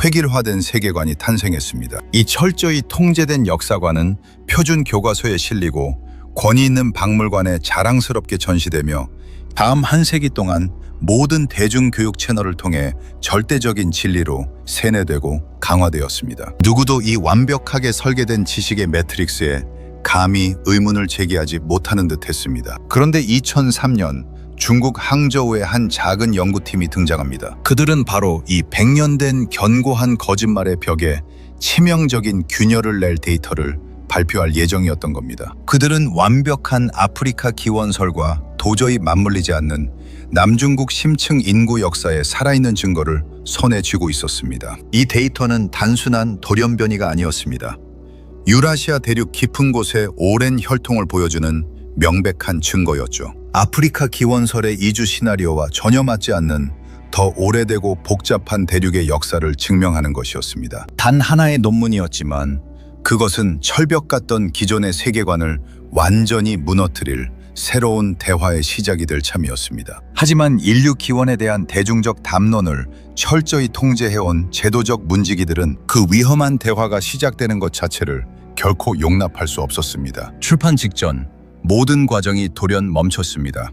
획일화된 세계관이 탄생했습니다. 이 철저히 통제된 역사관은 표준 교과서에 실리고 권위 있는 박물관에 자랑스럽게 전시되며 다음 한 세기 동안 모든 대중교육 채널을 통해 절대적인 진리로 세뇌되고 강화되었습니다. 누구도 이 완벽하게 설계된 지식의 매트릭스에 감히 의문을 제기하지 못하는 듯 했습니다. 그런데 2003년 중국 항저우의 한 작은 연구팀이 등장합니다. 그들은 바로 이 100년 된 견고한 거짓말의 벽에 치명적인 균열을 낼 데이터를 발표할 예정이었던 겁니다. 그들은 완벽한 아프리카 기원설과 도저히 맞물리지 않는 남중국 심층 인구 역사의 살아있는 증거를 손에 쥐고 있었습니다. 이 데이터는 단순한 돌연변이가 아니었습니다. 유라시아 대륙 깊은 곳의 오랜 혈통을 보여주는 명백한 증거였죠. 아프리카 기원설의 이주 시나리오와 전혀 맞지 않는 더 오래되고 복잡한 대륙의 역사를 증명하는 것이었습니다. 단 하나의 논문이었지만 그것은 철벽 같던 기존의 세계관을 완전히 무너뜨릴 새로운 대화의 시작이 될 참이었습니다. 하지만 인류 기원에 대한 대중적 담론을 철저히 통제해온 제도적 문지기들은 그 위험한 대화가 시작되는 것 자체를 결코 용납할 수 없었습니다. 출판 직전 모든 과정이 돌연 멈췄습니다.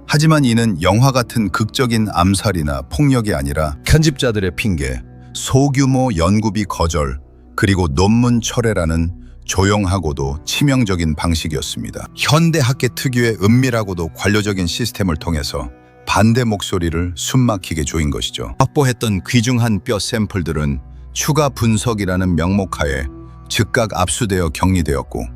하지만 이는 영화 같은 극적인 암살이나 폭력이 아니라 편집자들의 핑계, 소규모 연구비 거절, 그리고 논문 철회라는 조용하고도 치명적인 방식이었습니다. 현대 학계 특유의 은밀하고도 관료적인 시스템을 통해서 반대 목소리를 숨막히게 조인 것이죠. 확보했던 귀중한 뼈 샘플들은 추가 분석이라는 명목하에 즉각 압수되어 격리되었고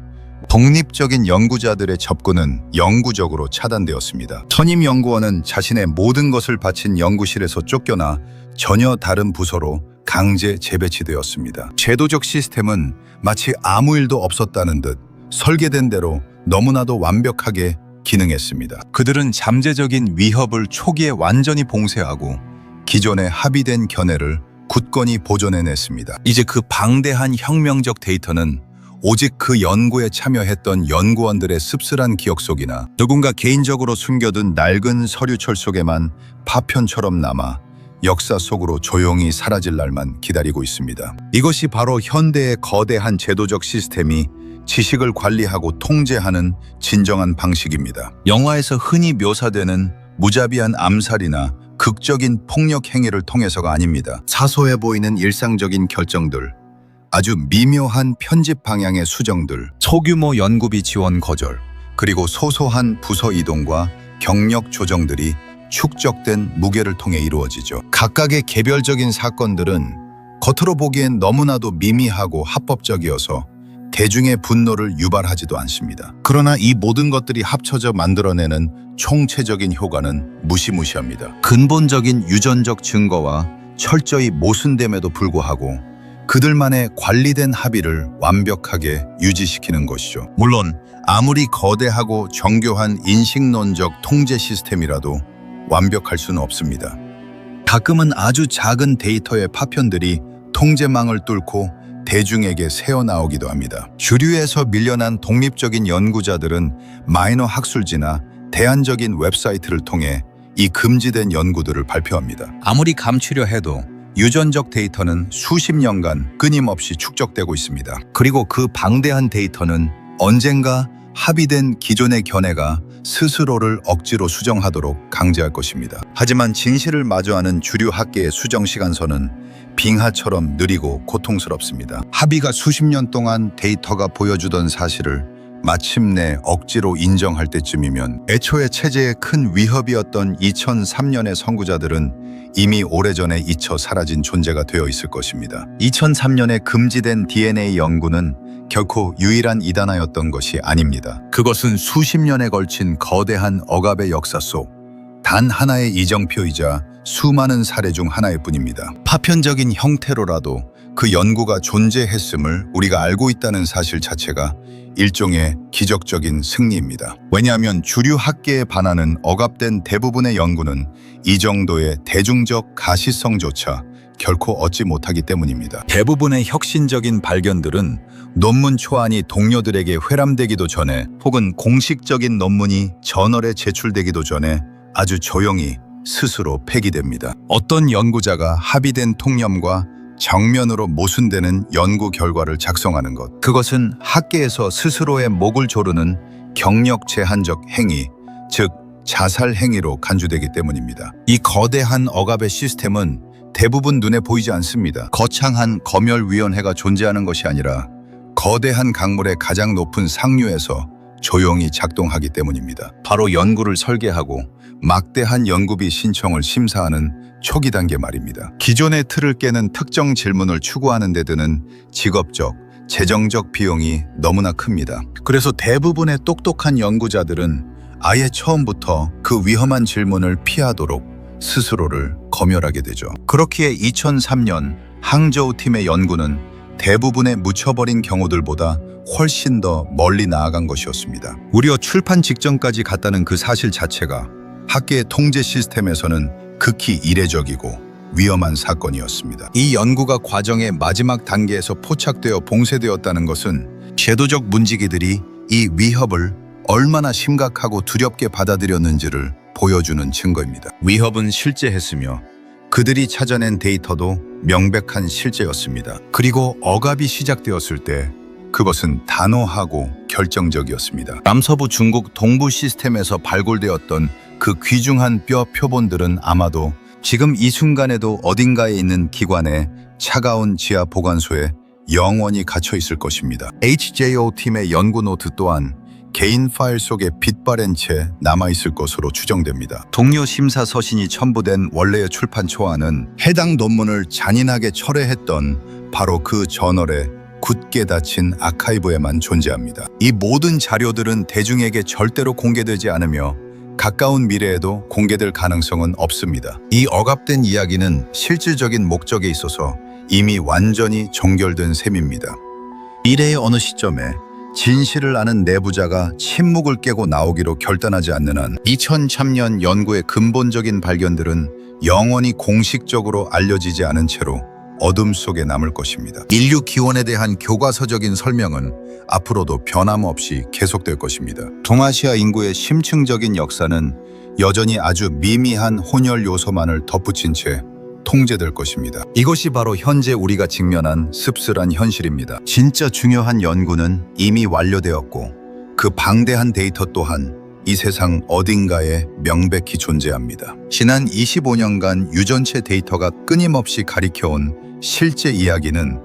독립적인 연구자들의 접근은 영구적으로 차단되었습니다. 선임 연구원은 자신의 모든 것을 바친 연구실에서 쫓겨나 전혀 다른 부서로 강제 재배치되었습니다. 제도적 시스템은 마치 아무 일도 없었다는 듯 설계된 대로 너무나도 완벽하게 기능했습니다. 그들은 잠재적인 위협을 초기에 완전히 봉쇄하고 기존에 합의된 견해를 굳건히 보존해냈습니다. 이제 그 방대한 혁명적 데이터는 오직 그 연구에 참여했던 연구원들의 씁쓸한 기억 속이나 누군가 개인적으로 숨겨둔 낡은 서류철 속에만 파편처럼 남아 역사 속으로 조용히 사라질 날만 기다리고 있습니다. 이것이 바로 현대의 거대한 제도적 시스템이 지식을 관리하고 통제하는 진정한 방식입니다. 영화에서 흔히 묘사되는 무자비한 암살이나 극적인 폭력 행위를 통해서가 아닙니다. 사소해 보이는 일상적인 결정들, 아주 미묘한 편집 방향의 수정들, 소규모 연구비 지원 거절, 그리고 소소한 부서 이동과 경력 조정들이 축적된 무게를 통해 이루어지죠. 각각의 개별적인 사건들은 겉으로 보기엔 너무나도 미미하고 합법적이어서 대중의 분노를 유발하지도 않습니다. 그러나 이 모든 것들이 합쳐져 만들어내는 총체적인 효과는 무시무시합니다. 근본적인 유전적 증거와 철저히 모순됨에도 불구하고 그들만의 관리된 합의를 완벽하게 유지시키는 것이죠. 물론 아무리 거대하고 정교한 인식론적 통제 시스템이라도 완벽할 수는 없습니다. 가끔은 아주 작은 데이터의 파편들이 통제망을 뚫고 대중에게 새어나오기도 합니다. 주류에서 밀려난 독립적인 연구자들은 마이너 학술지나 대안적인 웹사이트를 통해 이 금지된 연구들을 발표합니다. 아무리 감추려 해도 유전적 데이터는 수십 년간 끊임없이 축적되고 있습니다. 그리고 그 방대한 데이터는 언젠가 합의된 기존의 견해가 스스로를 억지로 수정하도록 강제할 것입니다. 하지만 진실을 마주하는 주류 학계의 수정 시간선은 빙하처럼 느리고 고통스럽습니다. 합의가 수십 년 동안 데이터가 보여주던 사실을 마침내 억지로 인정할 때쯤이면 애초에 체제에 큰 위협이었던 2003년의 선구자들은 이미 오래전에 잊혀 사라진 존재가 되어 있을 것입니다. 2003년에 금지된 DNA 연구는 결코 유일한 이단하였던 것이 아닙니다. 그것은 수십 년에 걸친 거대한 억압의 역사 속 단 하나의 이정표이자 수많은 사례 중 하나일 뿐입니다. 파편적인 형태로라도 그 연구가 존재했음을 우리가 알고 있다는 사실 자체가 일종의 기적적인 승리입니다. 왜냐하면 주류 학계에 반하는 억압된 대부분의 연구는 이 정도의 대중적 가시성조차 결코 얻지 못하기 때문입니다. 대부분의 혁신적인 발견들은 논문 초안이 동료들에게 회람되기도 전에 혹은 공식적인 논문이 저널에 제출되기도 전에 아주 조용히 스스로 폐기됩니다. 어떤 연구자가 합의된 통념과 정면으로 모순되는 연구 결과를 작성하는 것, 그것은 학계에서 스스로의 목을 조르는 경력 제한적 행위, 즉 자살 행위로 간주되기 때문입니다. 이 거대한 억압의 시스템은 대부분 눈에 보이지 않습니다. 거창한 검열위원회가 존재하는 것이 아니라 거대한 강물의 가장 높은 상류에서 조용히 작동하기 때문입니다. 바로 연구를 설계하고 막대한 연구비 신청을 심사하는 초기 단계 말입니다. 기존의 틀을 깨는 특정 질문을 추구하는 데 드는 직업적, 재정적 비용이 너무나 큽니다. 그래서 대부분의 똑똑한 연구자들은 아예 처음부터 그 위험한 질문을 피하도록 스스로를 검열하게 되죠. 그렇기에 2003년 항저우 팀의 연구는 대부분의 묻혀버린 경우들보다 훨씬 더 멀리 나아간 것이었습니다. 무려 출판 직전까지 갔다는 그 사실 자체가 학계의 통제 시스템에서는 극히 이례적이고 위험한 사건이었습니다. 이 연구가 과정의 마지막 단계에서 포착되어 봉쇄되었다는 것은 제도적 문지기들이 이 위협을 얼마나 심각하고 두렵게 받아들였는지를 보여주는 증거입니다. 위협은 실제했으며 그들이 찾아낸 데이터도 명백한 실제였습니다. 그리고 억압이 시작되었을 때 그것은 단호하고 결정적이었습니다. 남서부 중국 동부 시스템에서 발굴되었던 그 귀중한 뼈 표본들은 아마도 지금 이 순간에도 어딘가에 있는 기관의 차가운 지하 보관소에 영원히 갇혀 있을 것입니다. HJO 팀의 연구 노트 또한 개인 파일 속에 빛바랜 채 남아있을 것으로 추정됩니다. 동료 심사 서신이 첨부된 원래의 출판 초안은 해당 논문을 잔인하게 철회했던 바로 그 저널에 굳게 닫힌 아카이브에만 존재합니다. 이 모든 자료들은 대중에게 절대로 공개되지 않으며 가까운 미래에도 공개될 가능성은 없습니다. 이 억압된 이야기는 실질적인 목적에 있어서 이미 완전히 종결된 셈입니다. 미래의 어느 시점에 진실을 아는 내부자가 침묵을 깨고 나오기로 결단하지 않는 한 2003년 연구의 근본적인 발견들은 영원히 공식적으로 알려지지 않은 채로 어둠 속에 남을 것입니다. 인류 기원에 대한 교과서적인 설명은 앞으로도 변함없이 계속될 것입니다. 동아시아 인구의 심층적인 역사는 여전히 아주 미미한 혼혈 요소만을 덧붙인 채 통제될 것입니다. 이것이 바로 현재 우리가 직면한 씁쓸한 현실입니다. 진짜 중요한 연구는 이미 완료되었고 그 방대한 데이터 또한 이 세상 어딘가에 명백히 존재합니다. 지난 25년간 유전체 데이터가 끊임없이 가리켜온 실제 이야기는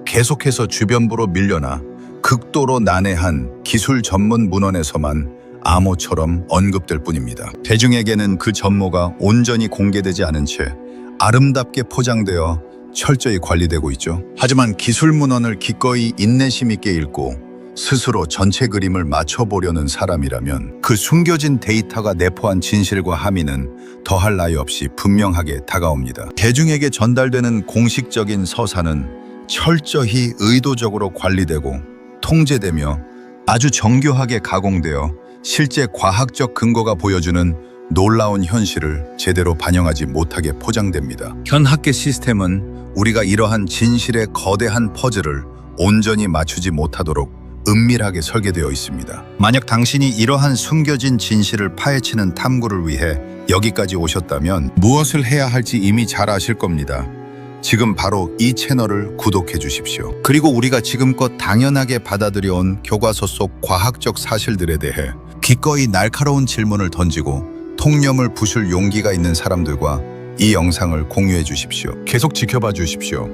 계속해서 주변부로 밀려나 극도로 난해한 기술 전문 문헌에서만 암호처럼 언급될 뿐입니다. 대중에게는 그 전모가 온전히 공개되지 않은 채 아름답게 포장되어 철저히 관리되고 있죠. 하지만 기술 문헌을 기꺼이 인내심 있게 읽고 스스로 전체 그림을 맞춰보려는 사람이라면 그 숨겨진 데이터가 내포한 진실과 함의는 더할 나위 없이 분명하게 다가옵니다. 대중에게 전달되는 공식적인 서사는 철저히 의도적으로 관리되고 통제되며 아주 정교하게 가공되어 실제 과학적 근거가 보여주는 놀라운 현실을 제대로 반영하지 못하게 포장됩니다. 현 학계 시스템은 우리가 이러한 진실의 거대한 퍼즐을 온전히 맞추지 못하도록 은밀하게 설계되어 있습니다. 만약 당신이 이러한 숨겨진 진실을 파헤치는 탐구를 위해 여기까지 오셨다면 무엇을 해야 할지 이미 잘 아실 겁니다. 지금 바로 이 채널을 구독해 주십시오. 그리고 우리가 지금껏 당연하게 받아들여온 교과서 속 과학적 사실들에 대해 기꺼이 날카로운 질문을 던지고 통념을 부술 용기가 있는 사람들과 이 영상을 공유해 주십시오. 계속 지켜봐 주십시오.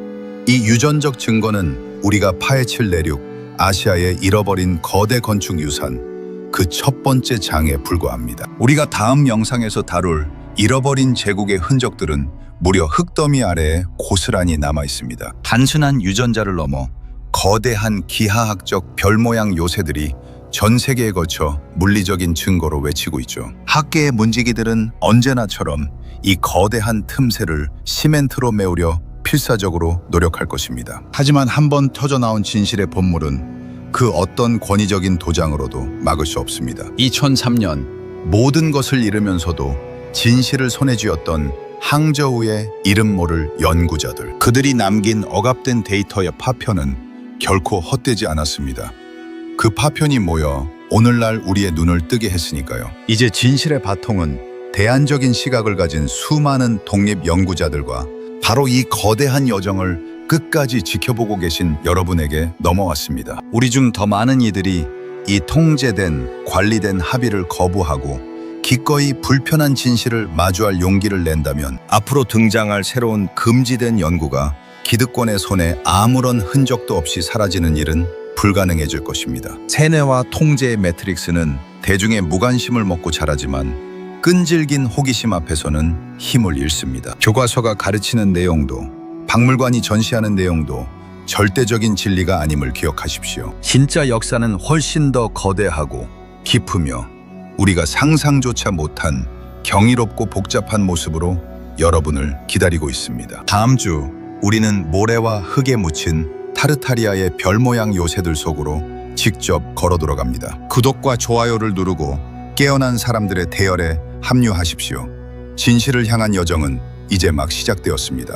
이 유전적 증거는 우리가 파헤칠 내륙 아시아의 잃어버린 거대 건축 유산, 그 첫 번째 장에 불과합니다. 우리가 다음 영상에서 다룰 잃어버린 제국의 흔적들은 무려 흙더미 아래에 고스란히 남아 있습니다. 단순한 유전자를 넘어 거대한 기하학적 별 모양 요새들이 전 세계에 거쳐 물리적인 증거로 외치고 있죠. 학계의 문지기들은 언제나처럼 이 거대한 틈새를 시멘트로 메우려 필사적으로 노력할 것입니다. 하지만 한번 터져나온 진실의 본물은 그 어떤 권위적인 도장으로도 막을 수 없습니다. 2003년 모든 것을 잃으면서도 진실을 손에 쥐었던 항저우의 이름 모를 연구자들. 그들이 남긴 억압된 데이터의 파편은 결코 헛되지 않았습니다. 그 파편이 모여 오늘날 우리의 눈을 뜨게 했으니까요. 이제 진실의 바통은 대안적인 시각을 가진 수많은 독립 연구자들과 바로 이 거대한 여정을 끝까지 지켜보고 계신 여러분에게 넘어왔습니다. 우리 중 더 많은 이들이 이 통제된, 관리된 합의를 거부하고 기꺼이 불편한 진실을 마주할 용기를 낸다면 앞으로 등장할 새로운 금지된 연구가 기득권의 손에 아무런 흔적도 없이 사라지는 일은 불가능해질 것입니다. 세뇌와 통제의 매트릭스는 대중의 무관심을 먹고 자라지만 끈질긴 호기심 앞에서는 힘을 잃습니다. 교과서가 가르치는 내용도 박물관이 전시하는 내용도 절대적인 진리가 아님을 기억하십시오. 진짜 역사는 훨씬 더 거대하고 깊으며 우리가 상상조차 못한 경이롭고 복잡한 모습으로 여러분을 기다리고 있습니다. 다음 주 우리는 모래와 흙에 묻힌 타르타리아의 별 모양 요새들 속으로 직접 걸어 들어갑니다. 구독과 좋아요를 누르고 깨어난 사람들의 대열에 합류하십시오. 진실을 향한 여정은 이제 막 시작되었습니다.